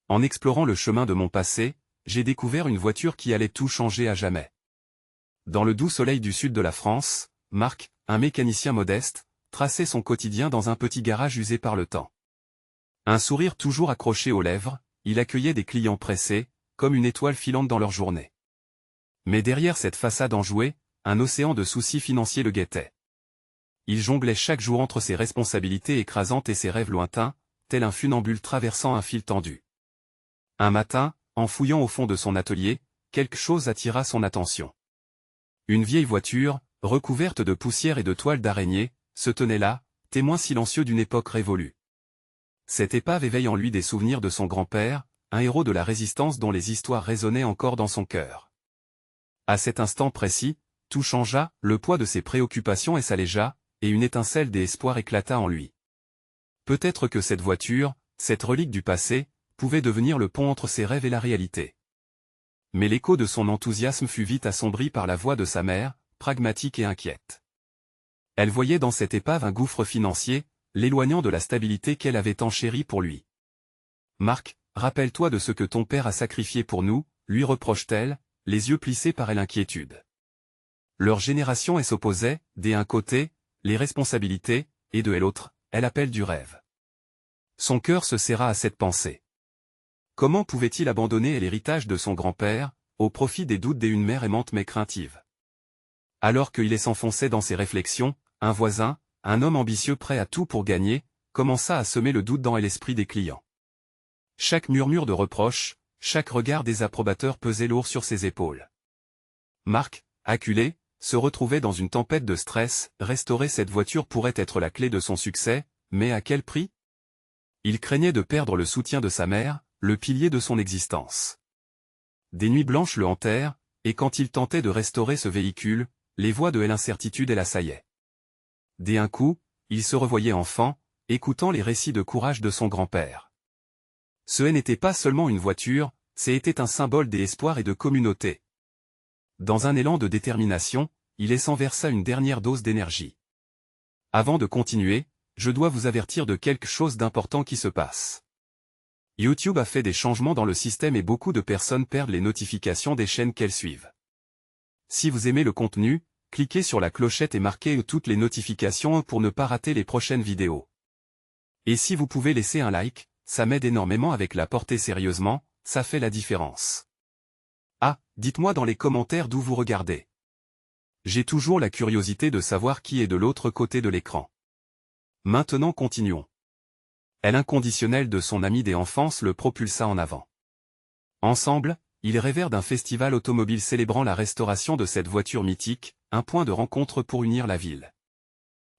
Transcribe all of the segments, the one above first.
En explorant le chemin de mon passé, j'ai découvert une voiture qui allait tout changer à jamais. Dans le doux soleil du sud de la France, Marc, un mécanicien modeste, traçait son quotidien dans un petit garage usé par le temps. Un sourire toujours accroché aux lèvres, il accueillait des clients pressés, comme une étoile filante dans leur journée. Mais derrière cette façade enjouée, un océan de soucis financiers le guettait. Il jonglait chaque jour entre ses responsabilités écrasantes et ses rêves lointains, tel un funambule traversant un fil tendu. Un matin, en fouillant au fond de son atelier, quelque chose attira son attention. Une vieille voiture, recouverte de poussière et de toiles d'araignée, se tenait là, témoin silencieux d'une époque révolue. Cette épave éveille en lui des souvenirs de son grand-père, un héros de la résistance dont les histoires résonnaient encore dans son cœur. À cet instant précis, tout changea, le poids de ses préoccupations s'allégea, et une étincelle d'espoir éclata en lui. Peut-être que cette voiture, cette relique du passé, pouvait devenir le pont entre ses rêves et la réalité. Mais l'écho de son enthousiasme fut vite assombri par la voix de sa mère, pragmatique et inquiète. Elle voyait dans cette épave un gouffre financier, l'éloignant de la stabilité qu'elle avait tant chérie pour lui. « Marc, rappelle-toi de ce que ton père a sacrifié pour nous », lui reproche-t-elle, les yeux plissés par l'inquiétude. Leur génération s'opposait, d'un côté, les responsabilités, et de l'autre, elle appelle du rêve. Son cœur se serra à cette pensée. Comment pouvait-il abandonner l'héritage de son grand-père, au profit des doutes d'une mère aimante mais craintive? Alors qu'il s'enfonçait dans ses réflexions, un voisin, un homme ambitieux prêt à tout pour gagner, commença à semer le doute dans l'esprit des clients. Chaque murmure de reproche, chaque regard désapprobateur pesait lourd sur ses épaules. Marc, acculé, se retrouvait dans une tempête de stress. Restaurer cette voiture pourrait être la clé de son succès, mais à quel prix? Il craignait de perdre le soutien de sa mère, le pilier de son existence. Des nuits blanches le hantèrent, et quand il tentait de restaurer ce véhicule, les voix de l'incertitude l'assaillaient. D'un coup, il se revoyait enfant, écoutant les récits de courage de son grand-père. Ce n'était pas seulement une voiture, c'était un symbole d'espoir et de communauté. Dans un élan de détermination, il s'en versa une dernière dose d'énergie. Avant de continuer, je dois vous avertir de quelque chose d'important qui se passe. YouTube a fait des changements dans le système et beaucoup de personnes perdent les notifications des chaînes qu'elles suivent. Si vous aimez le contenu, cliquez sur la clochette et marquez toutes les notifications pour ne pas rater les prochaines vidéos. Et si vous pouvez laisser un like, ça m'aide énormément avec la portée sérieusement, ça fait la différence. Ah, dites-moi dans les commentaires d'où vous regardez. J'ai toujours la curiosité de savoir qui est de l'autre côté de l'écran. Maintenant continuons. L'inconditionnel de son ami d'enfance le propulsa en avant. Ensemble, ils rêvèrent d'un festival automobile célébrant la restauration de cette voiture mythique, un point de rencontre pour unir la ville.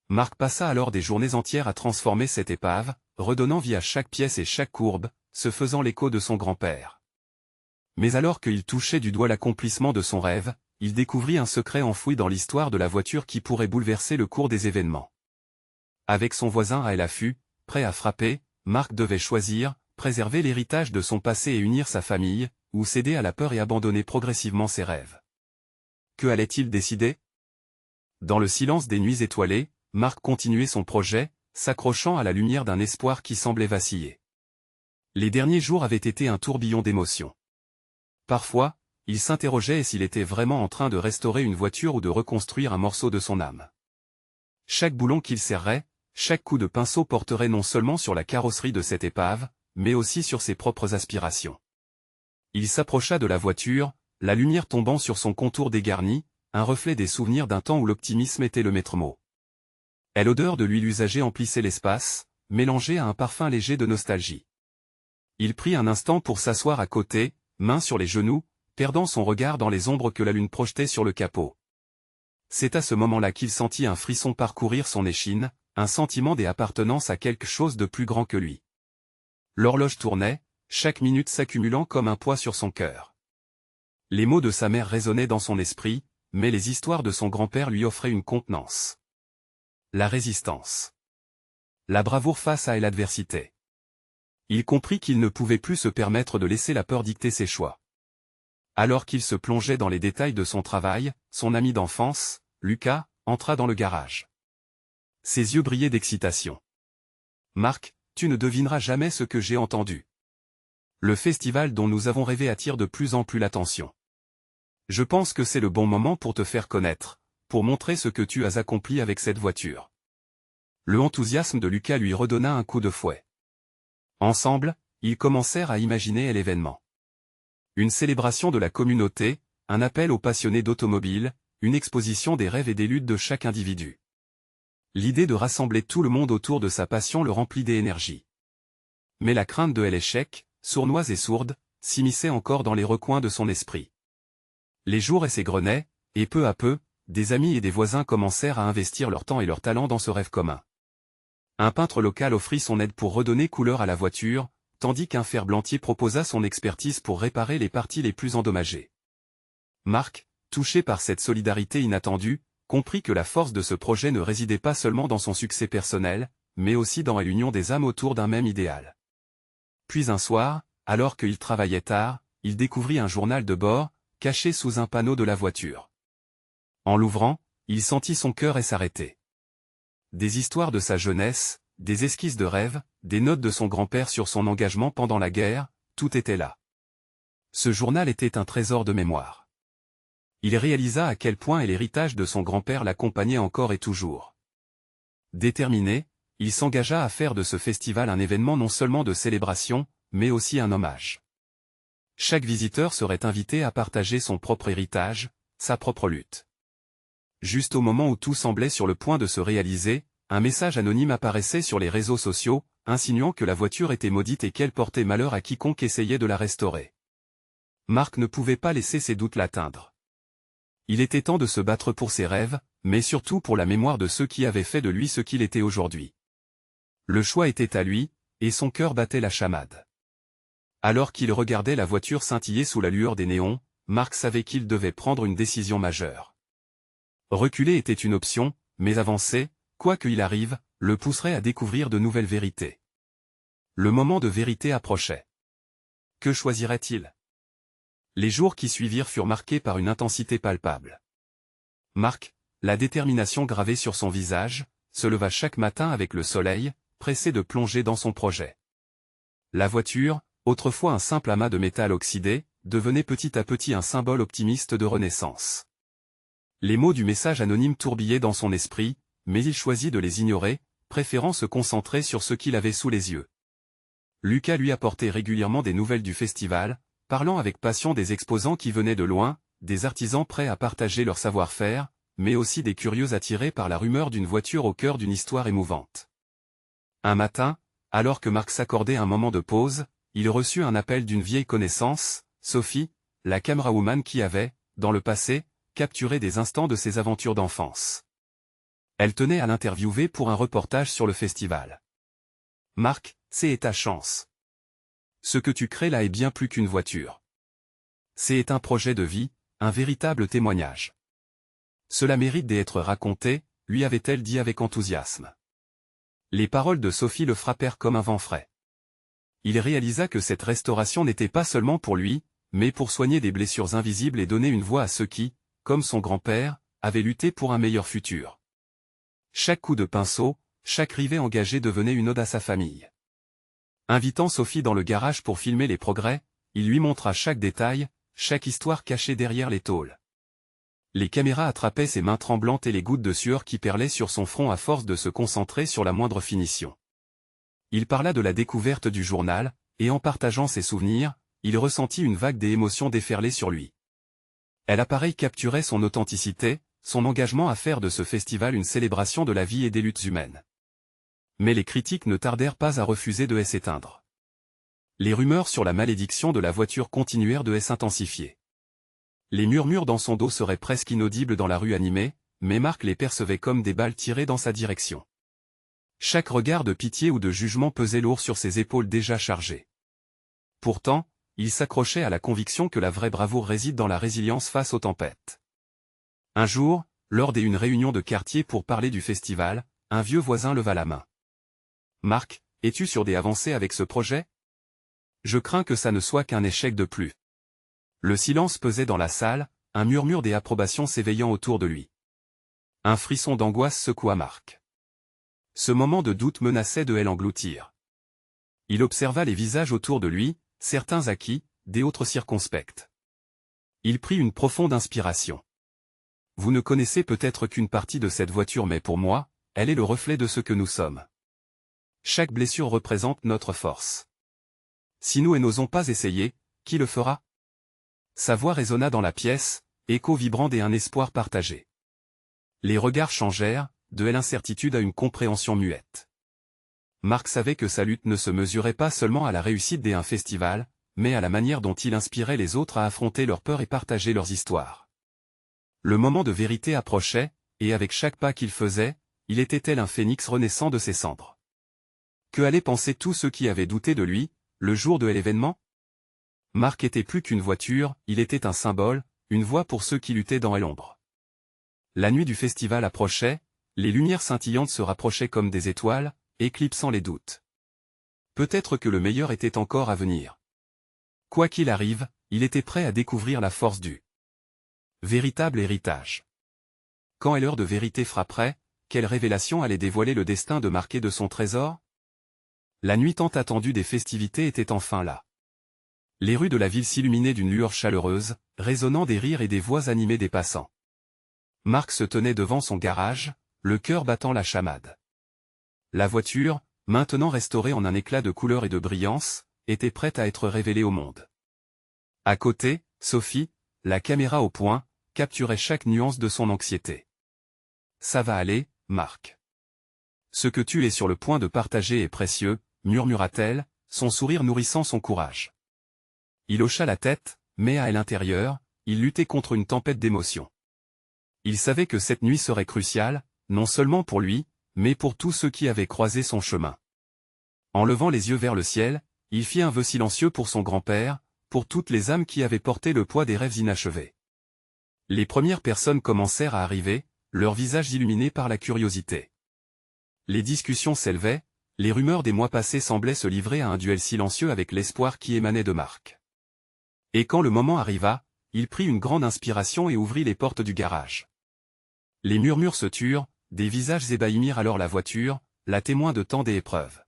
Marc passa alors des journées entières à transformer cette épave, redonnant vie à chaque pièce et chaque courbe, se faisant l'écho de son grand-père. Mais alors qu'il touchait du doigt l'accomplissement de son rêve, il découvrit un secret enfoui dans l'histoire de la voiture qui pourrait bouleverser le cours des événements. Avec son voisin à l'affût, prêt à frapper, Marc devait choisir, préserver l'héritage de son passé et unir sa famille, ou céder à la peur et abandonner progressivement ses rêves. Que allait-il décider? Dans le silence des nuits étoilées, Marc continuait son projet, s'accrochant à la lumière d'un espoir qui semblait vaciller. Les derniers jours avaient été un tourbillon d'émotions. Parfois, il s'interrogeait s'il était vraiment en train de restaurer une voiture ou de reconstruire un morceau de son âme. Chaque boulon qu'il serrait, chaque coup de pinceau porterait non seulement sur la carrosserie de cette épave, mais aussi sur ses propres aspirations. Il s'approcha de la voiture, la lumière tombant sur son contour dégarni, un reflet des souvenirs d'un temps où l'optimisme était le maître mot. L'odeur de l'huile usagée emplissait l'espace, mélangée à un parfum léger de nostalgie. Il prit un instant pour s'asseoir à côté, mains sur les genoux, perdant son regard dans les ombres que la lune projetait sur le capot. C'est à ce moment-là qu'il sentit un frisson parcourir son échine, un sentiment d'appartenance à quelque chose de plus grand que lui. L'horloge tournait, chaque minute s'accumulant comme un poids sur son cœur. Les mots de sa mère résonnaient dans son esprit, mais les histoires de son grand-père lui offraient une contenance. La résistance. La bravoure face à l'adversité. Il comprit qu'il ne pouvait plus se permettre de laisser la peur dicter ses choix. Alors qu'il se plongeait dans les détails de son travail, son ami d'enfance, Lucas, entra dans le garage. Ses yeux brillaient d'excitation. « Marc, tu ne devineras jamais ce que j'ai entendu. Le festival dont nous avons rêvé attire de plus en plus l'attention. Je pense que c'est le bon moment pour te faire connaître, pour montrer ce que tu as accompli avec cette voiture. Le enthousiasme de Lucas lui redonna un coup de fouet. Ensemble, ils commencèrent à imaginer l'événement. Une célébration de la communauté, un appel aux passionnés d'automobile, une exposition des rêves et des luttes de chaque individu. L'idée de rassembler tout le monde autour de sa passion le remplit d'énergie. Mais la crainte de l'échec, sournoise et sourde, s'immisçait encore dans les recoins de son esprit. Les jours s'égrenaient, et peu à peu, des amis et des voisins commencèrent à investir leur temps et leur talent dans ce rêve commun. Un peintre local offrit son aide pour redonner couleur à la voiture, tandis qu'un ferblantier proposa son expertise pour réparer les parties les plus endommagées. Marc, touché par cette solidarité inattendue, comprit que la force de ce projet ne résidait pas seulement dans son succès personnel, mais aussi dans l'union des âmes autour d'un même idéal. Puis un soir, alors qu'il travaillait tard, il découvrit un journal de bord, caché sous un panneau de la voiture. En l'ouvrant, il sentit son cœur s'arrêter. Des histoires de sa jeunesse, des esquisses de rêve, des notes de son grand-père sur son engagement pendant la guerre, tout était là. Ce journal était un trésor de mémoire. Il réalisa à quel point l'héritage de son grand-père l'accompagnait encore et toujours. Déterminé, il s'engagea à faire de ce festival un événement non seulement de célébration, mais aussi un hommage. Chaque visiteur serait invité à partager son propre héritage, sa propre lutte. Juste au moment où tout semblait sur le point de se réaliser, un message anonyme apparaissait sur les réseaux sociaux, insinuant que la voiture était maudite et qu'elle portait malheur à quiconque essayait de la restaurer. Marc ne pouvait pas laisser ses doutes l'atteindre. Il était temps de se battre pour ses rêves, mais surtout pour la mémoire de ceux qui avaient fait de lui ce qu'il était aujourd'hui. Le choix était à lui, et son cœur battait la chamade. Alors qu'il regardait la voiture scintiller sous la lueur des néons, Marc savait qu'il devait prendre une décision majeure. Reculer était une option, mais avancer, quoi qu'il arrive, le pousserait à découvrir de nouvelles vérités. Le moment de vérité approchait. Que choisirait-il? Les jours qui suivirent furent marqués par une intensité palpable. Marc, la détermination gravée sur son visage, se leva chaque matin avec le soleil, pressé de plonger dans son projet. La voiture, autrefois un simple amas de métal oxydé, devenait petit à petit un symbole optimiste de renaissance. Les mots du message anonyme tourbillaient dans son esprit, mais il choisit de les ignorer, préférant se concentrer sur ce qu'il avait sous les yeux. Lucas lui apportait régulièrement des nouvelles du festival, parlant avec passion des exposants qui venaient de loin, des artisans prêts à partager leur savoir-faire, mais aussi des curieux attirés par la rumeur d'une voiture au cœur d'une histoire émouvante. Un matin, alors que Marc s'accordait un moment de pause, il reçut un appel d'une vieille connaissance, Sophie, la camerawoman qui avait, dans le passé, capturé des instants de ses aventures d'enfance. Elle tenait à l'interviewer pour un reportage sur le festival. « Marc, c'est ta chance. Ce que tu crées là est bien plus qu'une voiture. C'est un projet de vie, un véritable témoignage. Cela mérite d'être raconté, lui avait-elle dit avec enthousiasme. Les paroles de Sophie le frappèrent comme un vent frais. Il réalisa que cette restauration n'était pas seulement pour lui, mais pour soigner des blessures invisibles et donner une voix à ceux qui, comme son grand-père, avaient lutté pour un meilleur futur. Chaque coup de pinceau, chaque rivet engagé devenait une ode à sa famille. Invitant Sophie dans le garage pour filmer les progrès, il lui montra chaque détail, chaque histoire cachée derrière les tôles. Les caméras attrapaient ses mains tremblantes et les gouttes de sueur qui perlaient sur son front à force de se concentrer sur la moindre finition. Il parla de la découverte du journal, et en partageant ses souvenirs, il ressentit une vague d'émotions déferler sur lui. L'appareil capturait son authenticité, son engagement à faire de ce festival une célébration de la vie et des luttes humaines. Mais les critiques ne tardèrent pas à refuser de s'éteindre. Les rumeurs sur la malédiction de la voiture continuèrent de s'intensifier. Les murmures dans son dos seraient presque inaudibles dans la rue animée, mais Marc les percevait comme des balles tirées dans sa direction. Chaque regard de pitié ou de jugement pesait lourd sur ses épaules déjà chargées. Pourtant, il s'accrochait à la conviction que la vraie bravoure réside dans la résilience face aux tempêtes. Un jour, lors d'une réunion de quartier pour parler du festival, un vieux voisin leva la main. « Marc, es-tu sur des avancées avec ce projet? Je crains que ça ne soit qu'un échec de plus. » Le silence pesait dans la salle, un murmure d'approbation s'éveillant autour de lui. Un frisson d'angoisse secoua Marc. Ce moment de doute menaçait de l'engloutir. Il observa les visages autour de lui, certains acquis, des autres circonspects. Il prit une profonde inspiration. Vous ne connaissez peut-être qu'une partie de cette voiture mais pour moi, elle est le reflet de ce que nous sommes. Chaque blessure représente notre force. Si nous n'osons pas essayer, qui le fera? Sa voix résonna dans la pièce, écho vibrant et un espoir partagé. Les regards changèrent, de l'incertitude à une compréhension muette. Marc savait que sa lutte ne se mesurait pas seulement à la réussite d'un festival, mais à la manière dont il inspirait les autres à affronter leurs peurs et partager leurs histoires. Le moment de vérité approchait, et avec chaque pas qu'il faisait, il était tel un phénix renaissant de ses cendres. Que allaient penser tous ceux qui avaient douté de lui, le jour de l'événement? Marc était plus qu'une voiture, il était un symbole, une voix pour ceux qui luttaient dans l'ombre. La nuit du festival approchait, les lumières scintillantes se rapprochaient comme des étoiles, éclipsant les doutes. Peut-être que le meilleur était encore à venir. Quoi qu'il arrive, il était prêt à découvrir la force du véritable héritage. Quand l'heure de vérité frapperait, quelle révélation allait dévoiler le destin de Marc et de son trésor? La nuit tant attendue des festivités était enfin là. Les rues de la ville s'illuminaient d'une lueur chaleureuse, résonnant des rires et des voix animées des passants. Marc se tenait devant son garage, le cœur battant la chamade. La voiture, maintenant restaurée en un éclat de couleur et de brillance, était prête à être révélée au monde. À côté, Sophie, la caméra au point, capturait chaque nuance de son anxiété. Ça va aller, Marc. Ce que tu es sur le point de partager est précieux, murmura-t-elle, son sourire nourrissant son courage. Il hocha la tête, mais à l'intérieur, il luttait contre une tempête d'émotions. Il savait que cette nuit serait cruciale, non seulement pour lui, mais pour tous ceux qui avaient croisé son chemin. En levant les yeux vers le ciel, il fit un vœu silencieux pour son grand-père, pour toutes les âmes qui avaient porté le poids des rêves inachevés. Les premières personnes commencèrent à arriver, leurs visages illuminés par la curiosité. Les discussions s'élevaient, les rumeurs des mois passés semblaient se livrer à un duel silencieux avec l'espoir qui émanait de Marc. Et quand le moment arriva, il prit une grande inspiration et ouvrit les portes du garage. Les murmures se turent, des visages ébahis mirent alors la voiture, la témoin de tant d'épreuves.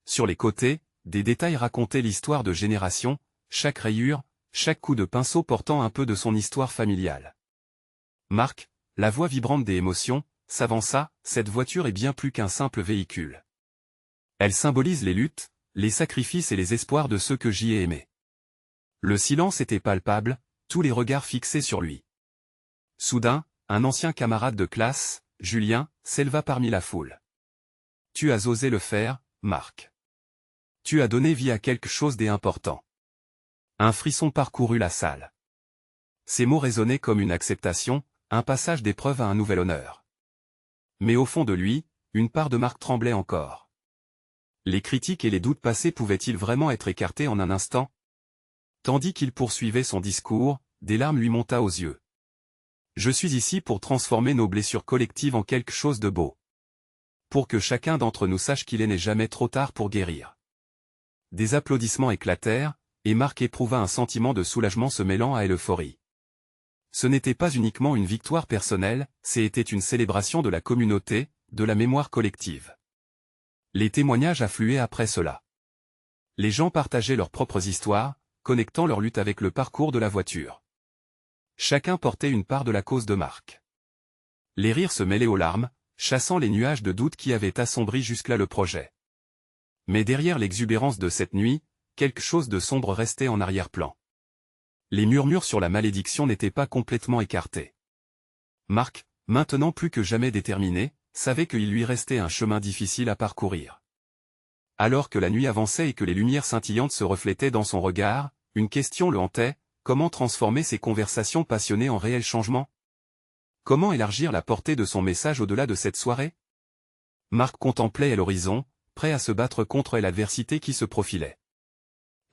Sur les côtés, des détails racontaient l'histoire de générations, chaque rayure, chaque coup de pinceau portant un peu de son histoire familiale. Marc, la voix vibrante des émotions, s'avança, cette voiture est bien plus qu'un simple véhicule. Elle symbolise les luttes, les sacrifices et les espoirs de ceux que j'y ai aimés. Le silence était palpable, tous les regards fixés sur lui. Soudain, un ancien camarade de classe, Julien, s'éleva parmi la foule. Tu as osé le faire, Marc. Tu as donné vie à quelque chose d'important. Un frisson parcourut la salle. Ces mots résonnaient comme une acceptation, un passage d'épreuve à un nouvel honneur. Mais au fond de lui, une part de Marc tremblait encore. Les critiques et les doutes passés pouvaient-ils vraiment être écartés en un instant? Tandis qu'il poursuivait son discours, des larmes lui montaient aux yeux. Je suis ici pour transformer nos blessures collectives en quelque chose de beau. Pour que chacun d'entre nous sache qu'il n'est jamais trop tard pour guérir. Des applaudissements éclatèrent, et Marc éprouva un sentiment de soulagement se mêlant à l'euphorie. Ce n'était pas uniquement une victoire personnelle, c'était une célébration de la communauté, de la mémoire collective. Les témoignages affluaient après cela. Les gens partageaient leurs propres histoires, connectant leur lutte avec le parcours de la voiture. Chacun portait une part de la cause de Marc. Les rires se mêlaient aux larmes, chassant les nuages de doute qui avaient assombri jusque-là le projet. Mais derrière l'exubérance de cette nuit, quelque chose de sombre restait en arrière-plan. Les murmures sur la malédiction n'étaient pas complètement écartés. Marc, maintenant plus que jamais déterminé, savait qu'il lui restait un chemin difficile à parcourir. Alors que la nuit avançait et que les lumières scintillantes se reflétaient dans son regard, une question le hantait, comment transformer ces conversations passionnées en réels changements? Comment élargir la portée de son message au-delà de cette soirée? Marc contemplait l'horizon, prêt à se battre contre l'adversité qui se profilait.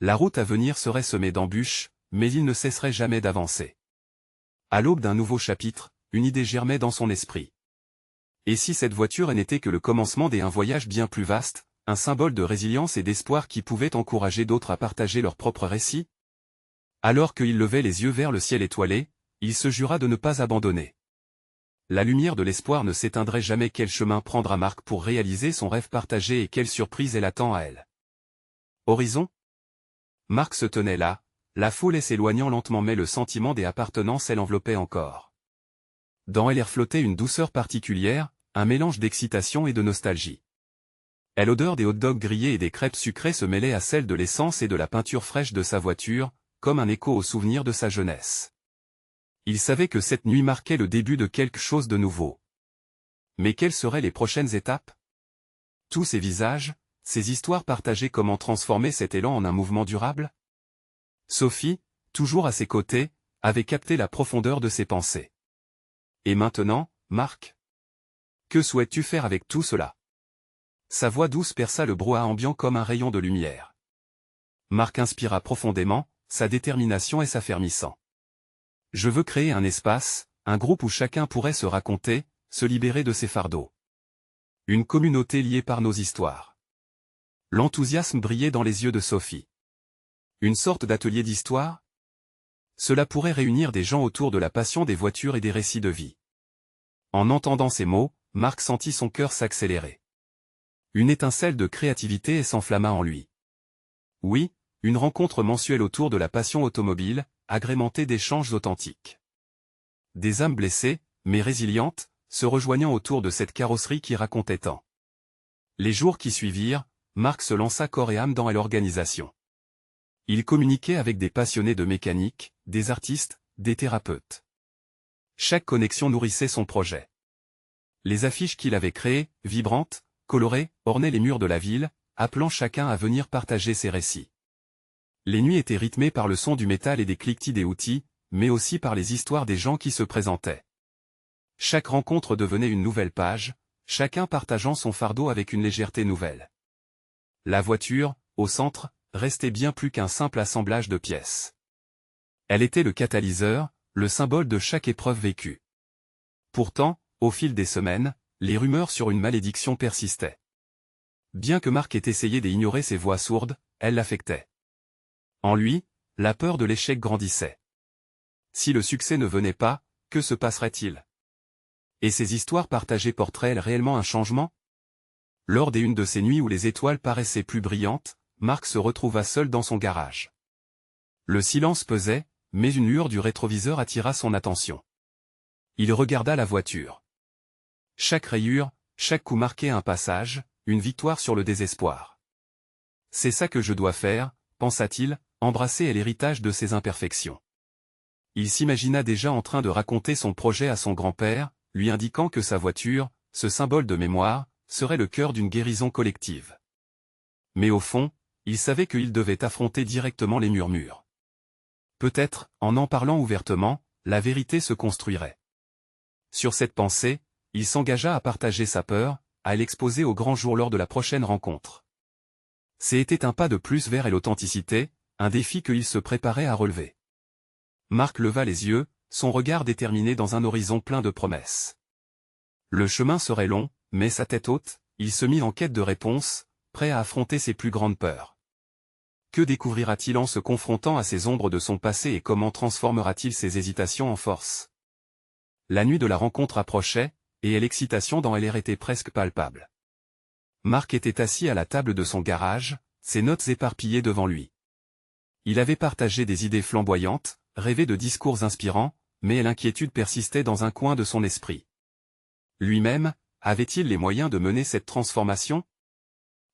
La route à venir serait semée d'embûches, mais il ne cesserait jamais d'avancer. À l'aube d'un nouveau chapitre, une idée germait dans son esprit. Et si cette voiture n'était que le commencement d'un voyage bien plus vaste, un symbole de résilience et d'espoir qui pouvait encourager d'autres à partager leur propre récit? Alors qu'il levait les yeux vers le ciel étoilé, il se jura de ne pas abandonner. La lumière de l'espoir ne s'éteindrait jamais. Quel chemin prendra Marc pour réaliser son rêve partagé et quelle surprise elle attend à elle? Horizon? Marc se tenait là, la foule s'éloignant lentement mais le sentiment des appartenances l'enveloppait encore. Dans elle flottait une douceur particulière, un mélange d'excitation et de nostalgie. L'odeur des hot-dogs grillés et des crêpes sucrées se mêlait à celle de l'essence et de la peinture fraîche de sa voiture, comme un écho aux souvenirs de sa jeunesse. Il savait que cette nuit marquait le début de quelque chose de nouveau. Mais quelles seraient les prochaines étapes? Tous ces visages, ces histoires partagées, comment transformer cet élan en un mouvement durable? Sophie, toujours à ses côtés, avait capté la profondeur de ses pensées. Et maintenant, Marc? Que souhaites-tu faire avec tout cela? Sa voix douce perça le brouhaha ambiant comme un rayon de lumière. Marc inspira profondément, sa détermination s'affermissant. Je veux créer un espace, un groupe où chacun pourrait se raconter, se libérer de ses fardeaux. Une communauté liée par nos histoires. L'enthousiasme brillait dans les yeux de Sophie. Une sorte d'atelier d'histoire? Cela pourrait réunir des gens autour de la passion des voitures et des récits de vie. En entendant ces mots, Marc sentit son cœur s'accélérer. Une étincelle de créativité s'enflamma en lui. Oui, une rencontre mensuelle autour de la passion automobile, agrémentée d'échanges authentiques. Des âmes blessées, mais résilientes, se rejoignant autour de cette carrosserie qui racontait tant. Les jours qui suivirent, Marc se lança corps et âme dans l'organisation. Il communiquait avec des passionnés de mécanique, des artistes, des thérapeutes. Chaque connexion nourrissait son projet. Les affiches qu'il avait créées, vibrantes, colorées, ornaient les murs de la ville, appelant chacun à venir partager ses récits. Les nuits étaient rythmées par le son du métal et des cliquetis des outils, mais aussi par les histoires des gens qui se présentaient. Chaque rencontre devenait une nouvelle page, chacun partageant son fardeau avec une légèreté nouvelle. La voiture, au centre, restait bien plus qu'un simple assemblage de pièces. Elle était le catalyseur, le symbole de chaque épreuve vécue. Pourtant, au fil des semaines, les rumeurs sur une malédiction persistaient. Bien que Marc ait essayé d'ignorer ces voix sourdes, elles l'affectaient. En lui, la peur de l'échec grandissait. Si le succès ne venait pas, que se passerait-il? Et ces histoires partagées porteraient-elles réellement un changement? Lors d'une de ces nuits où les étoiles paraissaient plus brillantes, Marc se retrouva seul dans son garage. Le silence pesait, mais une lueur du rétroviseur attira son attention. Il regarda la voiture. Chaque rayure, chaque coup marquait un passage, une victoire sur le désespoir. C'est ça que je dois faire, pensa-t-il, embrasser l'héritage de ses imperfections. Il s'imagina déjà en train de raconter son projet à son grand-père, lui indiquant que sa voiture, ce symbole de mémoire, serait le cœur d'une guérison collective. Mais au fond, il savait qu'il devait affronter directement les murmures. Peut-être, en parlant ouvertement, la vérité se construirait. Sur cette pensée, il s'engagea à partager sa peur, à l'exposer au grand jour lors de la prochaine rencontre. C'était un pas de plus vers l'authenticité, un défi qu'il se préparait à relever. Marc leva les yeux, son regard déterminé dans un horizon plein de promesses. Le chemin serait long, mais sa tête haute, il se mit en quête de réponses, prêt à affronter ses plus grandes peurs. Que découvrira-t-il en se confrontant à ces ombres de son passé et comment transformera-t-il ses hésitations en force? La nuit de la rencontre approchait, et l'excitation dans l'air était presque palpable. Marc était assis à la table de son garage, ses notes éparpillées devant lui. Il avait partagé des idées flamboyantes, rêvé de discours inspirants, mais l'inquiétude persistait dans un coin de son esprit. Lui-même, avait-il les moyens de mener cette transformation?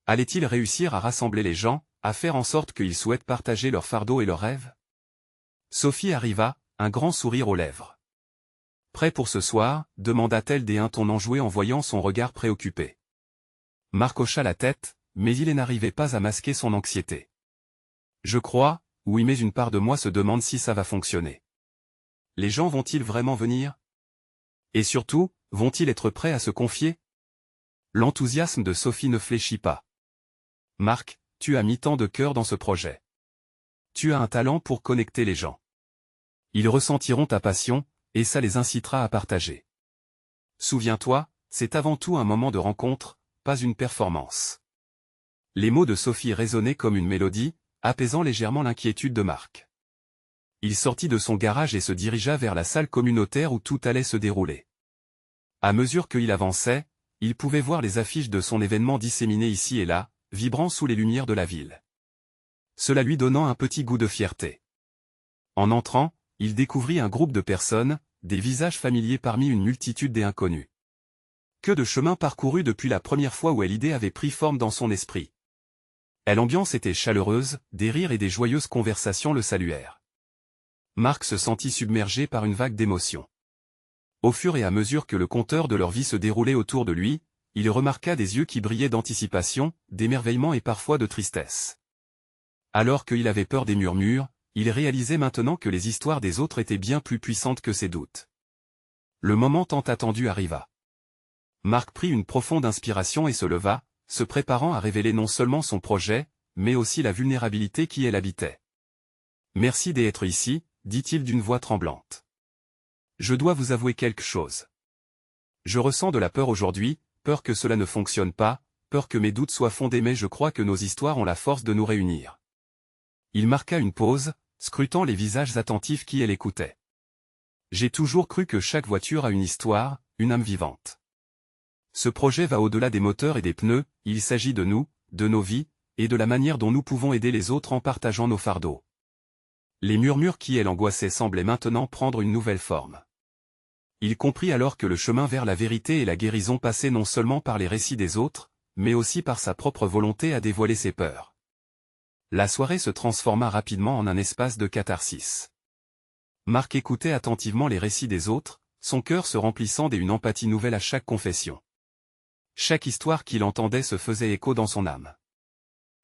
Allait-il réussir à rassembler les gens, à faire en sorte qu'ils souhaitent partager leurs fardeaux et leurs rêves? Sophie arriva, un grand sourire aux lèvres. Prêt pour ce soir, demanda-t-elle d'un ton enjoué en voyant son regard préoccupé. Marc hocha la tête, mais il n'arrivait pas à masquer son anxiété. Je crois, oui, mais une part de moi se demande si ça va fonctionner. Les gens vont-ils vraiment venir? Et surtout, vont-ils être prêts à se confier? L'enthousiasme de Sophie ne fléchit pas. Marc, tu as mis tant de cœur dans ce projet. Tu as un talent pour connecter les gens. Ils ressentiront ta passion, et ça les incitera à partager. Souviens-toi, c'est avant tout un moment de rencontre, pas une performance. Les mots de Sophie résonnaient comme une mélodie, apaisant légèrement l'inquiétude de Marc. Il sortit de son garage et se dirigea vers la salle communautaire où tout allait se dérouler. À mesure qu'il avançait, il pouvait voir les affiches de son événement disséminées ici et là, vibrant sous les lumières de la ville. cela lui donnant un petit goût de fierté. En entrant, il découvrit un groupe de personnes, des visages familiers parmi une multitude d'inconnus. Que de chemin parcouru depuis la première fois où l'idée avait pris forme dans son esprit. L'ambiance était chaleureuse, des rires et des joyeuses conversations le saluèrent. Marc se sentit submergé par une vague d'émotions. Au fur et à mesure que le compteur de leur vie se déroulait autour de lui, il remarqua des yeux qui brillaient d'anticipation, d'émerveillement et parfois de tristesse. Alors qu'il avait peur des murmures, il réalisait maintenant que les histoires des autres étaient bien plus puissantes que ses doutes. Le moment tant attendu arriva. Marc prit une profonde inspiration et se leva, se préparant à révéler non seulement son projet, mais aussi la vulnérabilité qui l'habitait. « Merci d'être ici », dit-il d'une voix tremblante. « Je dois vous avouer quelque chose. Je ressens de la peur aujourd'hui, peur que cela ne fonctionne pas, peur que mes doutes soient fondés, mais je crois que nos histoires ont la force de nous réunir. » Il marqua une pause, scrutant les visages attentifs qui l'écoutaient. « J'ai toujours cru que chaque voiture a une histoire, une âme vivante. Ce projet va au-delà des moteurs et des pneus, il s'agit de nous, de nos vies, et de la manière dont nous pouvons aider les autres en partageant nos fardeaux. » Les murmures qui l'angoissaient semblaient maintenant prendre une nouvelle forme. Il comprit alors que le chemin vers la vérité et la guérison passait non seulement par les récits des autres, mais aussi par sa propre volonté à dévoiler ses peurs. La soirée se transforma rapidement en un espace de catharsis. Marc écoutait attentivement les récits des autres, son cœur se remplissant d'une empathie nouvelle à chaque confession. Chaque histoire qu'il entendait se faisait écho dans son âme.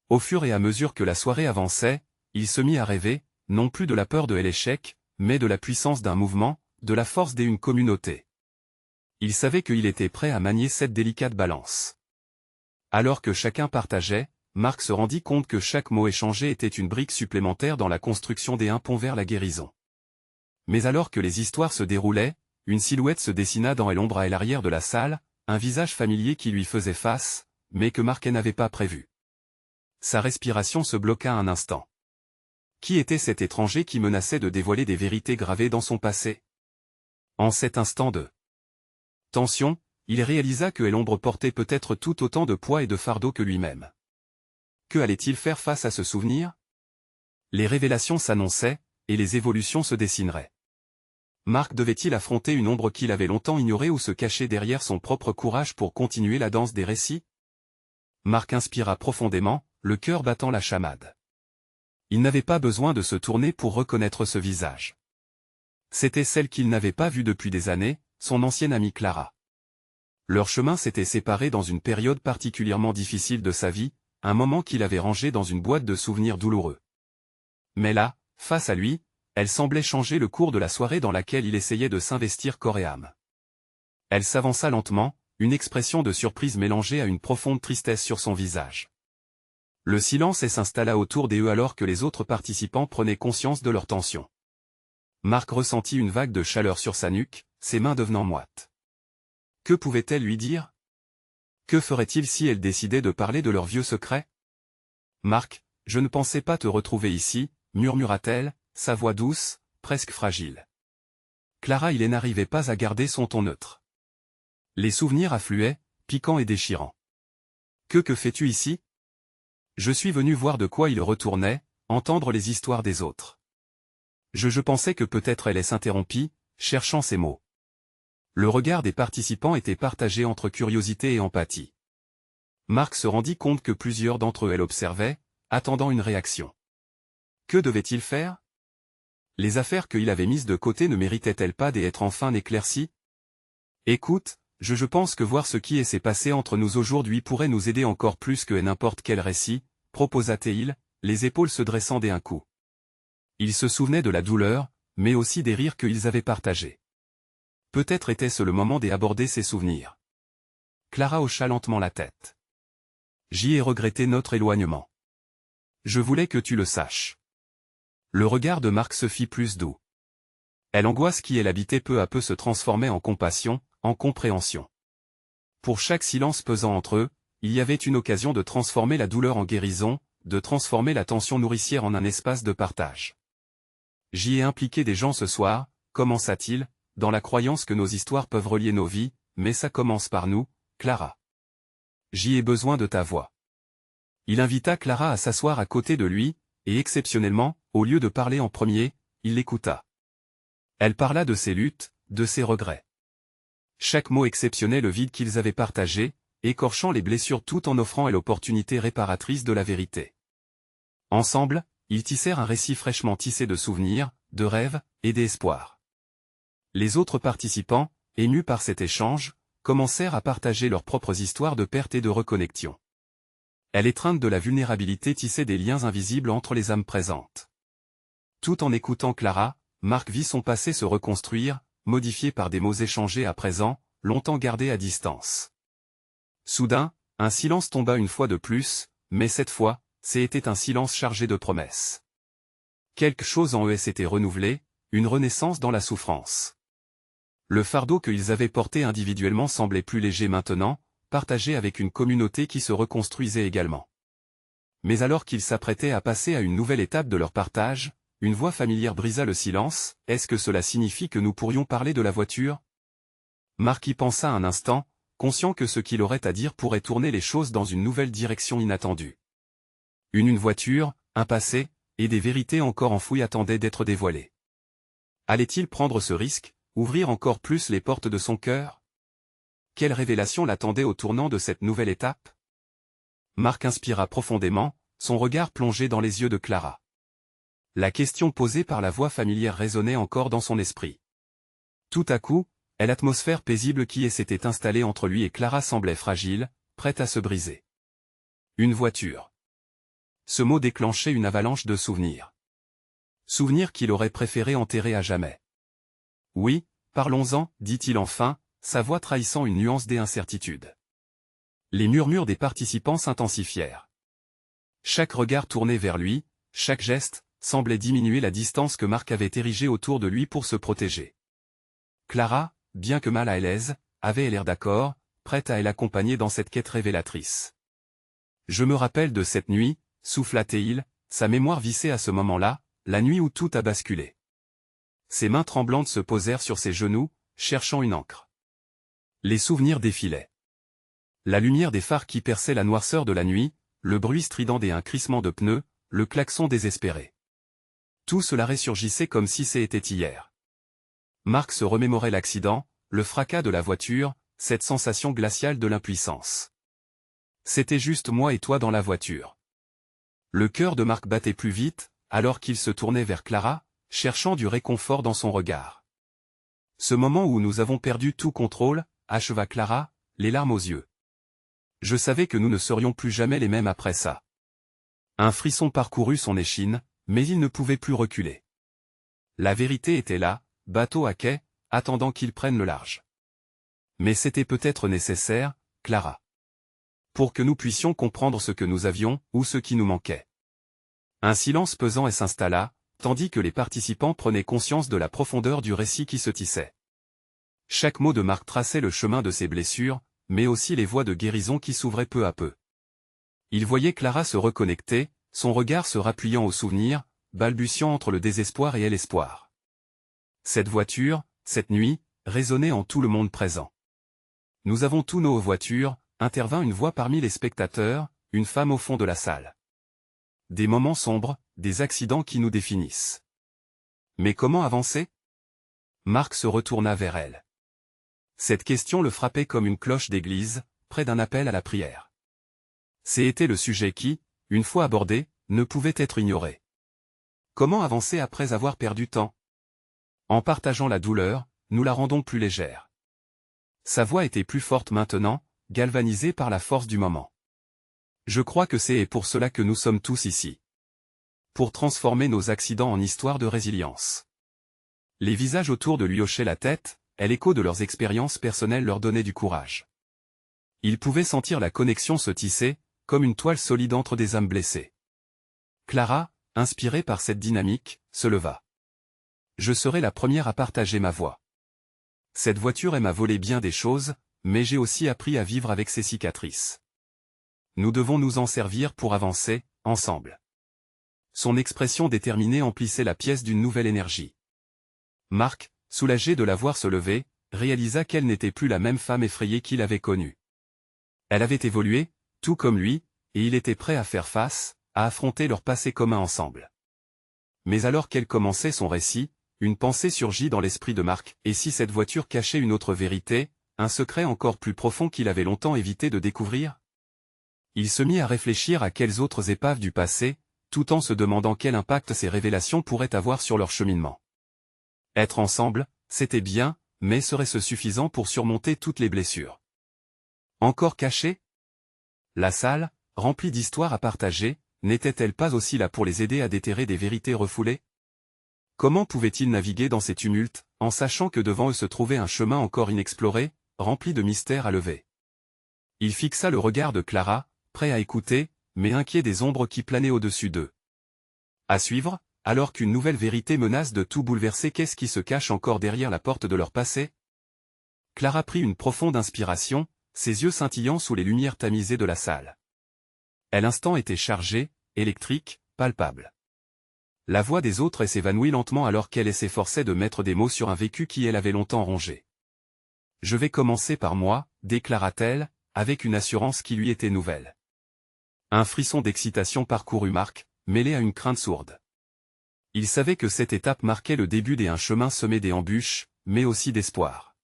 Au fur et à mesure que la soirée avançait, il se mit à rêver, non plus de la peur de l'échec, mais de la puissance d'un mouvement, de la force d'une communauté. Il savait qu'il était prêt à manier cette délicate balance. Alors que chacun partageait, Marc se rendit compte que chaque mot échangé était une brique supplémentaire dans la construction d'un pont vers la guérison. Mais alors que les histoires se déroulaient, une silhouette se dessina dans l'ombre à l'arrière de la salle, un visage familier qui lui faisait face, mais que Marc n'avait pas prévu. Sa respiration se bloqua un instant. Qui était cet étranger qui menaçait de dévoiler des vérités gravées dans son passé? En cet instant de tension, il réalisa que l'ombre portait peut-être tout autant de poids et de fardeau que lui-même. Que allait-il faire face à ce souvenir? Les révélations s'annonçaient, et les évolutions se dessineraient. Marc devait-il affronter une ombre qu'il avait longtemps ignorée ou se cacher derrière son propre courage pour continuer la danse des récits? Marc inspira profondément, le cœur battant la chamade. Il n'avait pas besoin de se tourner pour reconnaître ce visage. C'était celle qu'il n'avait pas vue depuis des années, son ancienne amie Clara. Leur chemin s'était séparé dans une période particulièrement difficile de sa vie, un moment qu'il avait rangé dans une boîte de souvenirs douloureux. Mais là, face à lui, elle semblait changer le cours de la soirée dans laquelle il essayait de s'investir corps et âme. Elle s'avança lentement, une expression de surprise mélangée à une profonde tristesse sur son visage. Le silence s'installa autour d'eux alors que les autres participants prenaient conscience de leur tension. Marc ressentit une vague de chaleur sur sa nuque, ses mains devenant moites. Que pouvait-elle lui dire? Que ferait-il si elle décidait de parler de leur vieux secret? Marc, je ne pensais pas te retrouver ici, murmura-t-elle, sa voix douce, presque fragile. Clara n'arrivait pas à garder son ton neutre. Les souvenirs affluaient, piquants et déchirants. Que fais-tu ici? Je suis venu voir de quoi il retournait, entendre les histoires des autres. Je pensais que peut-être elle s'interrompit, cherchant ses mots. Le regard des participants était partagé entre curiosité et empathie. Marc se rendit compte que plusieurs d'entre eux l'observaient, attendant une réaction. Que devait-il faire? Les affaires qu'il avait mises de côté ne méritaient-elles pas d'être enfin éclaircies? Écoute, je pense que voir ce qui s'est passé entre nous aujourd'hui pourrait nous aider encore plus que n'importe quel récit, proposa-t-il, les épaules se dressant d'un coup. Il se souvenait de la douleur, mais aussi des rires qu'ils avaient partagés. Peut-être était-ce le moment d'aborder ses souvenirs. Clara hocha lentement la tête. J'y ai regretté notre éloignement. Je voulais que tu le saches. Le regard de Marc se fit plus doux. L'angoisse qui l'habitait peu à peu se transformait en compassion, en compréhension. Pour chaque silence pesant entre eux, il y avait une occasion de transformer la douleur en guérison, de transformer la tension nourricière en un espace de partage. J'y ai impliqué des gens ce soir, commença-t-il, dans la croyance que nos histoires peuvent relier nos vies, mais ça commence par nous, Clara. J'y ai besoin de ta voix. Il invita Clara à s'asseoir à côté de lui, et exceptionnellement, au lieu de parler en premier, il l'écouta. Elle parla de ses luttes, de ses regrets. Chaque mot exceptionnait le vide qu'ils avaient partagé, écorchant les blessures tout en offrant l'opportunité réparatrice de la vérité. Ensemble, ils tissèrent un récit fraîchement tissé de souvenirs, de rêves, et d'espoirs. Les autres participants, émus par cet échange, commencèrent à partager leurs propres histoires de perte et de reconnexion. Elle étreinte de la vulnérabilité tissait des liens invisibles entre les âmes présentes. Tout en écoutant Clara, Marc vit son passé se reconstruire, modifié par des mots échangés à présent, longtemps gardés à distance. Soudain, un silence tomba une fois de plus, mais cette fois, c'était un silence chargé de promesses. Quelque chose en eux s'était renouvelé, une renaissance dans la souffrance. Le fardeau qu'ils avaient porté individuellement semblait plus léger maintenant, partagé avec une communauté qui se reconstruisait également. Mais alors qu'ils s'apprêtaient à passer à une nouvelle étape de leur partage, une voix familière brisa le silence. « Est-ce que cela signifie que nous pourrions parler de la voiture ?» Marc y pensa un instant, conscient que ce qu'il aurait à dire pourrait tourner les choses dans une nouvelle direction inattendue. Une voiture, un passé, et des vérités encore enfouies attendaient d'être dévoilées. Allait-il prendre ce risque, ouvrir encore plus les portes de son cœur? Quelle révélation l'attendait au tournant de cette nouvelle étape? Marc inspira profondément, son regard plongé dans les yeux de Clara. La question posée par la voix familière résonnait encore dans son esprit. Tout à coup, l'atmosphère paisible qui s'était installée entre lui et Clara semblait fragile, prête à se briser. Une voiture. Ce mot déclenchait une avalanche de souvenirs. Souvenirs qu'il aurait préféré enterrer à jamais. Oui, parlons-en, dit-il enfin, sa voix trahissant une nuance d'incertitude. Les murmures des participants s'intensifièrent. Chaque regard tourné vers lui, chaque geste, semblait diminuer la distance que Marc avait érigée autour de lui pour se protéger. Clara, bien que mal à l'aise, avait l'air d'accord, prête à l'accompagner dans cette quête révélatrice. Je me rappelle de cette nuit, souffla-t-il, sa mémoire vissait à ce moment-là, la nuit où tout a basculé. Ses mains tremblantes se posèrent sur ses genoux, cherchant une encre. Les souvenirs défilaient. La lumière des phares qui perçait la noirceur de la nuit, le bruit strident d'un crissement de pneus, le klaxon désespéré. Tout cela ressurgissait comme si c'était hier. Marc se remémorait l'accident, le fracas de la voiture, cette sensation glaciale de l'impuissance. C'était juste moi et toi dans la voiture. Le cœur de Marc battait plus vite, alors qu'il se tournait vers Clara, cherchant du réconfort dans son regard. Ce moment où nous avons perdu tout contrôle, acheva Clara, les larmes aux yeux. Je savais que nous ne serions plus jamais les mêmes après ça. Un frisson parcourut son échine, mais il ne pouvait plus reculer. La vérité était là, bateau à quai, attendant qu'il prenne le large. Mais c'était peut-être nécessaire, Clara. Pour que nous puissions comprendre ce que nous avions, ou ce qui nous manquait. Un silence pesant s'installa, tandis que les participants prenaient conscience de la profondeur du récit qui se tissait. Chaque mot de Marc traçait le chemin de ses blessures, mais aussi les voies de guérison qui s'ouvraient peu à peu. Il voyait Clara se reconnecter, son regard se rappuyant au souvenir, balbutiant entre le désespoir et l'espoir. Cette voiture, cette nuit, résonnait en tout le monde présent. Nous avons tous nos voitures, intervint une voix parmi les spectateurs, une femme au fond de la salle. Des moments sombres, des accidents qui nous définissent. Mais comment avancer? Marc se retourna vers elle. Cette question le frappait comme une cloche d'église, près d'un appel à la prière. C'était le sujet qui, une fois abordé, ne pouvait être ignoré. Comment avancer après avoir perdu tant? En partageant la douleur, nous la rendons plus légère. Sa voix était plus forte maintenant, galvanisée par la force du moment. Je crois que c'est pour cela que nous sommes tous ici. Pour transformer nos accidents en histoire de résilience. Les visages autour de lui hochaient la tête, et l'écho de leurs expériences personnelles leur donnait du courage. Ils pouvaient sentir la connexion se tisser, comme une toile solide entre des âmes blessées. Clara, inspirée par cette dynamique, se leva. Je serai la première à partager ma voix. Cette voiture m'a volé bien des choses, mais j'ai aussi appris à vivre avec ses cicatrices. Nous devons nous en servir pour avancer, ensemble. Son expression déterminée emplissait la pièce d'une nouvelle énergie. Marc, soulagé de la voir se lever, réalisa qu'elle n'était plus la même femme effrayée qu'il avait connue. Elle avait évolué, tout comme lui, et il était prêt à faire face, à affronter leur passé commun ensemble. Mais alors qu'elle commençait son récit, une pensée surgit dans l'esprit de Marc, et si cette voiture cachait une autre vérité, un secret encore plus profond qu'il avait longtemps évité de découvrir? Il se mit à réfléchir à quelles autres épaves du passé, tout en se demandant quel impact ces révélations pourraient avoir sur leur cheminement. Être ensemble, c'était bien, mais serait-ce suffisant pour surmonter toutes les blessures? Encore cachées? La salle, remplie d'histoires à partager, n'était-elle pas aussi là pour les aider à déterrer des vérités refoulées? Comment pouvaient-ils naviguer dans ces tumultes, en sachant que devant eux se trouvait un chemin encore inexploré, rempli de mystères à lever? Il fixa le regard de Clara, prêt à écouter, mais inquiet des ombres qui planaient au-dessus d'eux. À suivre, alors qu'une nouvelle vérité menace de tout bouleverser, qu'est-ce qui se cache encore derrière la porte de leur passé? Clara prit une profonde inspiration, ses yeux scintillant sous les lumières tamisées de la salle. L'instant était chargé, électrique, palpable. La voix des autres s'évanouit lentement alors qu'elle s'efforçait de mettre des mots sur un vécu qui elle avait longtemps rongé. « Je vais commencer par moi », déclara-t-elle, avec une assurance qui lui était nouvelle. Un frisson d'excitation parcourut Marc, mêlé à une crainte sourde. Il savait que cette étape marquait le début d'un chemin semé d'embûches, mais aussi d'espoir.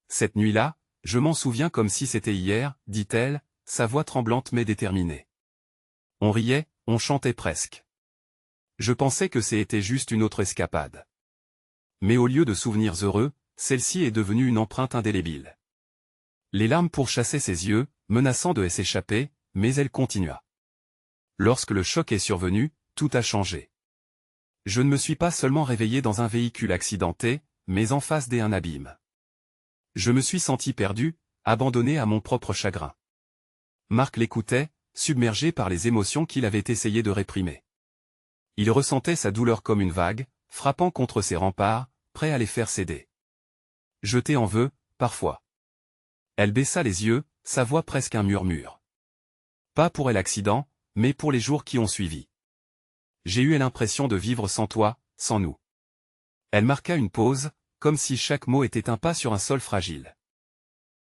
Cette nuit-là, je m'en souviens comme si c'était hier, dit-elle, sa voix tremblante mais déterminée. On riait, on chantait presque. Je pensais que c'était juste une autre escapade. Mais au lieu de souvenirs heureux, celle-ci est devenue une empreinte indélébile. Les larmes pourchassaient ses yeux, menaçant de s'échapper, mais elle continua. Lorsque le choc est survenu, tout a changé. Je ne me suis pas seulement réveillé dans un véhicule accidenté, mais en face d'un abîme. Je me suis senti perdu, abandonné à mon propre chagrin. Marc l'écoutait, submergé par les émotions qu'il avait essayé de réprimer. Il ressentait sa douleur comme une vague, frappant contre ses remparts, prêt à les faire céder. Je t'en veux, parfois. Elle baissa les yeux, sa voix presque un murmure. Pas pour l'accident, mais pour les jours qui ont suivi. J'ai eu l'impression de vivre sans toi, sans nous. Elle marqua une pause, comme si chaque mot était un pas sur un sol fragile.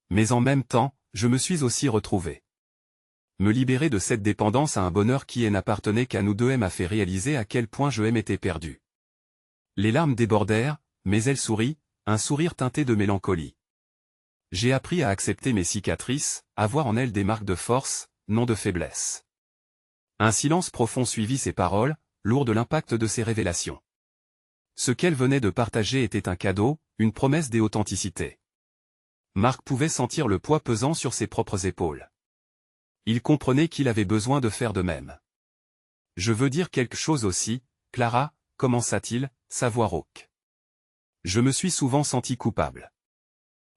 Mais en même temps, je me suis aussi retrouvé. Me libérer de cette dépendance à un bonheur qui n'appartenait qu'à nous deux m'a fait réaliser à quel point je m'étais perdu. Les larmes débordèrent, mais elle sourit, un sourire teinté de mélancolie. J'ai appris à accepter mes cicatrices, à voir en elles des marques de force, non de faiblesse. Un silence profond suivit ces paroles, lourd de l'impact de ces révélations. Ce qu'elle venait de partager était un cadeau, une promesse d'authenticité. Marc pouvait sentir le poids pesant sur ses propres épaules. Il comprenait qu'il avait besoin de faire de même. « Je veux dire quelque chose aussi, Clara », commença-t-il, sa voix rauque. Je me suis souvent senti coupable.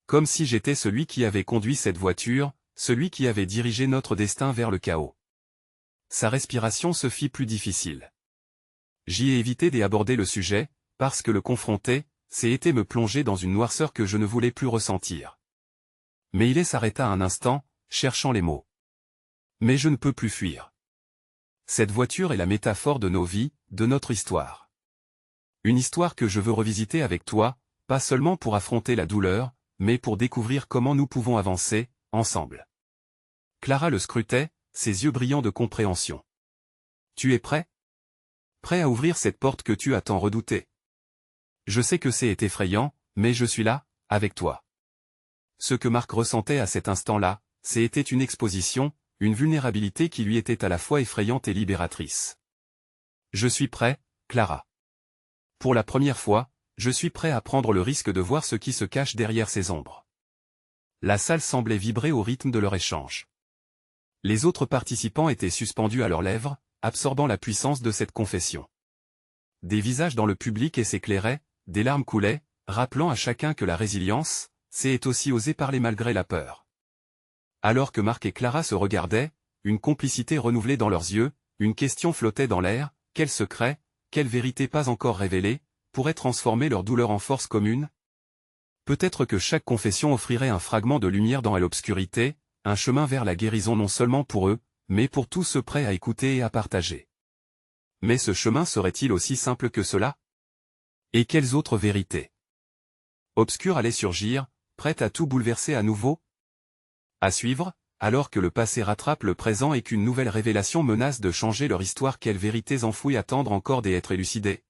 Comme si j'étais celui qui avait conduit cette voiture, celui qui avait dirigé notre destin vers le chaos. Sa respiration se fit plus difficile. J'y ai évité d'aborder le sujet, parce que le confronter, c'était me plonger dans une noirceur que je ne voulais plus ressentir. Mais il s'arrêta un instant, cherchant les mots. Mais je ne peux plus fuir. Cette voiture est la métaphore de nos vies, de notre histoire. Une histoire que je veux revisiter avec toi, pas seulement pour affronter la douleur, mais pour découvrir comment nous pouvons avancer, ensemble. Clara le scrutait, ses yeux brillants de compréhension. Tu es prêt? Prêt à ouvrir cette porte que tu as tant redoutée? Je sais que c'est effrayant, mais je suis là, avec toi. Ce que Marc ressentait à cet instant-là, c'était une exposition, une vulnérabilité qui lui était à la fois effrayante et libératrice. Je suis prêt, Clara. Pour la première fois, je suis prêt à prendre le risque de voir ce qui se cache derrière ces ombres. La salle semblait vibrer au rythme de leur échange. Les autres participants étaient suspendus à leurs lèvres, absorbant la puissance de cette confession. Des visages dans le public s'éclairaient, des larmes coulaient, rappelant à chacun que la résilience, c'est aussi oser parler malgré la peur. Alors que Marc et Clara se regardaient, une complicité renouvelée dans leurs yeux, une question flottait dans l'air, quel secret, quelle vérité pas encore révélée, pourrait transformer leur douleur en force commune? Peut-être que chaque confession offrirait un fragment de lumière dans l'obscurité, un chemin vers la guérison non seulement pour eux, mais pour tous ceux prêts à écouter et à partager. Mais ce chemin serait-il aussi simple que cela? Et quelles autres vérités obscures allaient surgir, prêtes à tout bouleverser à nouveau? À suivre, alors que le passé rattrape le présent et qu'une nouvelle révélation menace de changer leur histoire. Quelles vérités enfouies attendent encore d'être élucidées?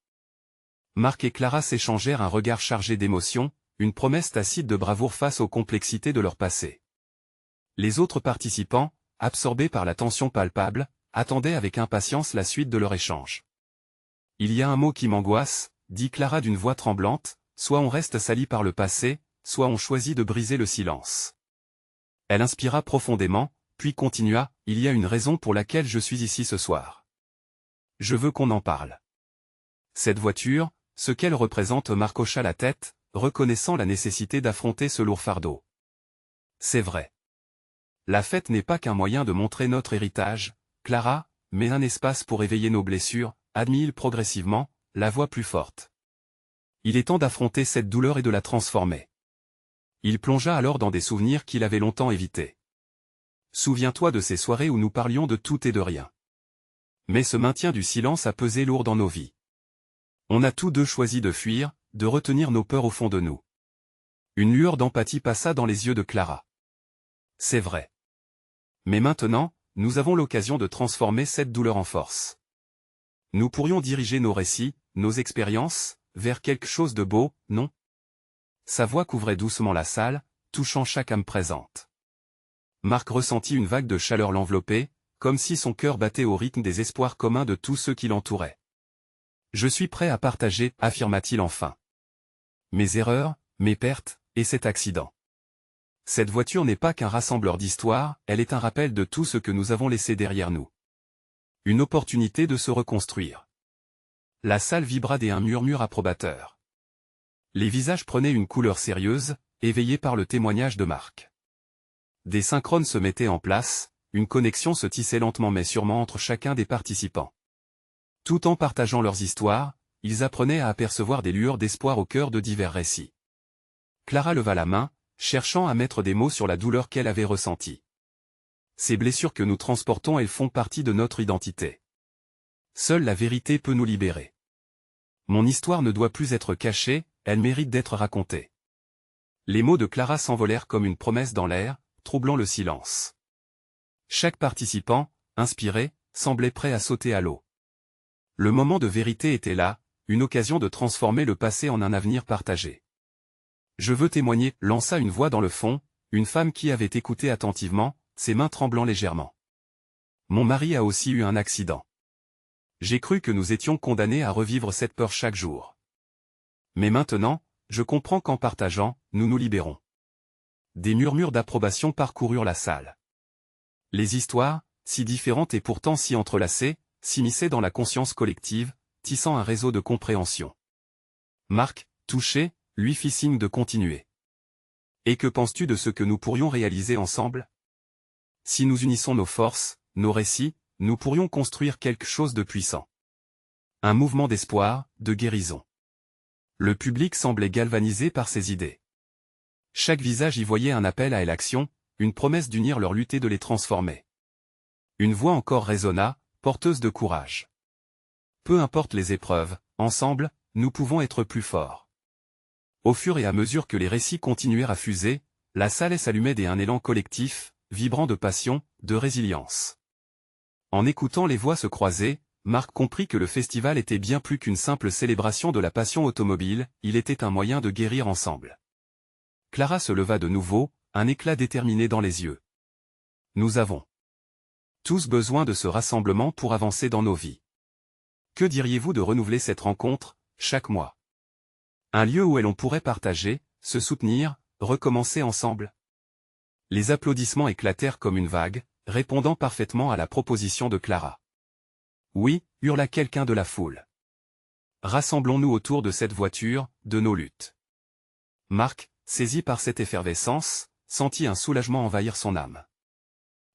Marc et Clara s'échangèrent un regard chargé d'émotion, une promesse tacite de bravoure face aux complexités de leur passé. Les autres participants, absorbés par la tension palpable, attendaient avec impatience la suite de leur échange. « Il y a un mot qui m'angoisse, » dit Clara d'une voix tremblante, « soit on reste sali par le passé, soit on choisit de briser le silence. » Elle inspira profondément, puis continua, « Il y a une raison pour laquelle je suis ici ce soir. Je veux qu'on en parle. » Cette voiture, ce qu'elle représente. Marc hocha la tête, reconnaissant la nécessité d'affronter ce lourd fardeau. C'est vrai. La fête n'est pas qu'un moyen de montrer notre héritage, Clara, mais un espace pour éveiller nos blessures, admit-il progressivement, la voix plus forte. Il est temps d'affronter cette douleur et de la transformer. Il plongea alors dans des souvenirs qu'il avait longtemps évités. Souviens-toi de ces soirées où nous parlions de tout et de rien. Mais ce maintien du silence a pesé lourd dans nos vies. On a tous deux choisi de fuir, de retenir nos peurs au fond de nous. Une lueur d'empathie passa dans les yeux de Clara. C'est vrai. Mais maintenant, nous avons l'occasion de transformer cette douleur en force. Nous pourrions diriger nos récits, nos expériences, vers quelque chose de beau, non? Sa voix couvrait doucement la salle, touchant chaque âme présente. Marc ressentit une vague de chaleur l'envelopper, comme si son cœur battait au rythme des espoirs communs de tous ceux qui l'entouraient. « Je suis prêt à partager, » affirma-t-il enfin. « Mes erreurs, mes pertes, et cet accident. Cette voiture n'est pas qu'un rassembleur d'histoires, elle est un rappel de tout ce que nous avons laissé derrière nous. Une opportunité de se reconstruire. » La salle vibra d'un murmure approbateur. Les visages prenaient une couleur sérieuse, éveillés par le témoignage de Marc. Des synchrones se mettaient en place, une connexion se tissait lentement mais sûrement entre chacun des participants. Tout en partageant leurs histoires, ils apprenaient à apercevoir des lueurs d'espoir au cœur de divers récits. Clara leva la main, cherchant à mettre des mots sur la douleur qu'elle avait ressentie. Ces blessures que nous transportons, elles font partie de notre identité. Seule la vérité peut nous libérer. Mon histoire ne doit plus être cachée, elle mérite d'être racontée. Les mots de Clara s'envolèrent comme une promesse dans l'air, troublant le silence. Chaque participant, inspiré, semblait prêt à sauter à l'eau. Le moment de vérité était là, une occasion de transformer le passé en un avenir partagé. « Je veux témoigner », lança une voix dans le fond, une femme qui avait écouté attentivement, ses mains tremblant légèrement. « Mon mari a aussi eu un accident. J'ai cru que nous étions condamnés à revivre cette peur chaque jour. Mais maintenant, je comprends qu'en partageant, nous nous libérons. » Des murmures d'approbation parcoururent la salle. Les histoires, si différentes et pourtant si entrelacées, s'immisçaient dans la conscience collective, tissant un réseau de compréhension. Marc, touché, lui fit signe de continuer. « Et que penses-tu de ce que nous pourrions réaliser ensemble? Si nous unissons nos forces, nos récits, nous pourrions construire quelque chose de puissant. Un mouvement d'espoir, de guérison. » Le public semblait galvanisé par ces idées. Chaque visage y voyait un appel à l'action, une promesse d'unir leurs luttes et de les transformer. Une voix encore résonna, porteuse de courage. Peu importe les épreuves, ensemble, nous pouvons être plus forts. Au fur et à mesure que les récits continuèrent à fuser, la salle s'allumait d'un élan collectif, vibrant de passion, de résilience. En écoutant les voix se croiser, Marc comprit que le festival était bien plus qu'une simple célébration de la passion automobile, il était un moyen de guérir ensemble. Clara se leva de nouveau, un éclat déterminé dans les yeux. Nous avons tous besoin de ce rassemblement pour avancer dans nos vies. Que diriez-vous de renouveler cette rencontre, chaque mois? Un lieu où l'on pourrait partager, se soutenir, recommencer ensemble. Les applaudissements éclatèrent comme une vague, répondant parfaitement à la proposition de Clara. Oui, hurla quelqu'un de la foule. Rassemblons-nous autour de cette voiture, de nos luttes. Marc, saisi par cette effervescence, sentit un soulagement envahir son âme.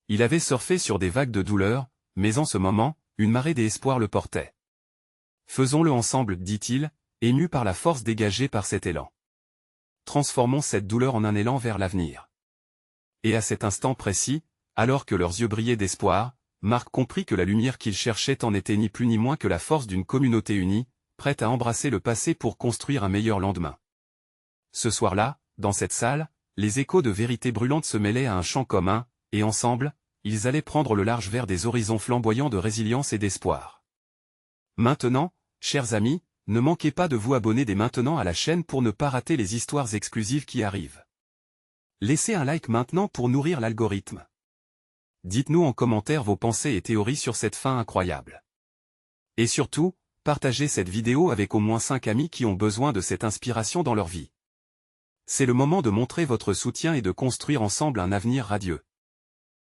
Il avait surfé sur des vagues de douleur, mais en ce moment, une marée d'espoir le portait. Faisons-le ensemble, dit-il, ému par la force dégagée par cet élan. Transformons cette douleur en un élan vers l'avenir. Et à cet instant précis, alors que leurs yeux brillaient d'espoir, Marc comprit que la lumière qu'il cherchait en était ni plus ni moins que la force d'une communauté unie, prête à embrasser le passé pour construire un meilleur lendemain. Ce soir-là, dans cette salle, les échos de vérité brûlante se mêlaient à un chant commun, Et ensemble, ils allaient prendre le large vers des horizons flamboyants de résilience et d'espoir. Maintenant, chers amis, ne manquez pas de vous abonner dès maintenant à la chaîne pour ne pas rater les histoires exclusives qui arrivent. Laissez un like maintenant pour nourrir l'algorithme. Dites-nous en commentaire vos pensées et théories sur cette fin incroyable. Et surtout, partagez cette vidéo avec au moins 5 amis qui ont besoin de cette inspiration dans leur vie. C'est le moment de montrer votre soutien et de construire ensemble un avenir radieux.